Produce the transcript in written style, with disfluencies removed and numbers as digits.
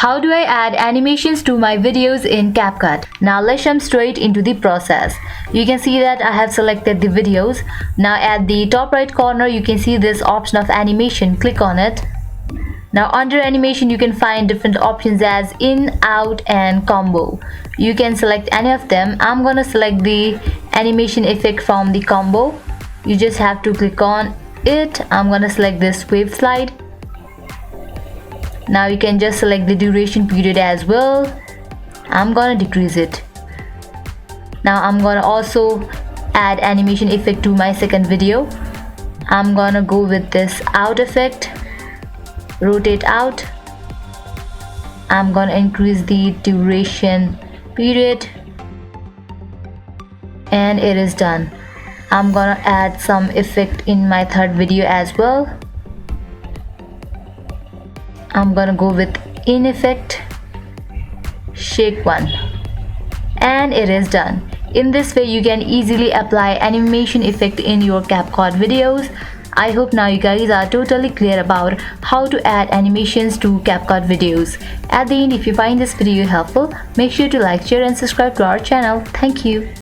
How do I add animations to my videos in CapCut? Now let's jump straight into the process. You can see that I have selected the videos. Now at the top right corner you can see this option of animation. Click on it. Now under animation you can find different options as in, out and combo. You can select any of them. I'm gonna select the animation effect from the combo. You just have to click on it. I'm gonna select this wave slide. Now you can just select the duration period as well. I'm gonna decrease it. Now I'm gonna also add animation effect to my second video. I'm gonna go with this out effect. Rotate out. I'm gonna increase the duration period. And it is done. I'm gonna add some effect in my third video as well. I'm gonna go with in effect, shake one, and it is done. In this way you can easily apply animation effect in your CapCut videos. I hope now you guys are totally clear about how to add animations to CapCut videos. At the end, if you find this video helpful, make sure to like, share and subscribe to our channel. Thank you.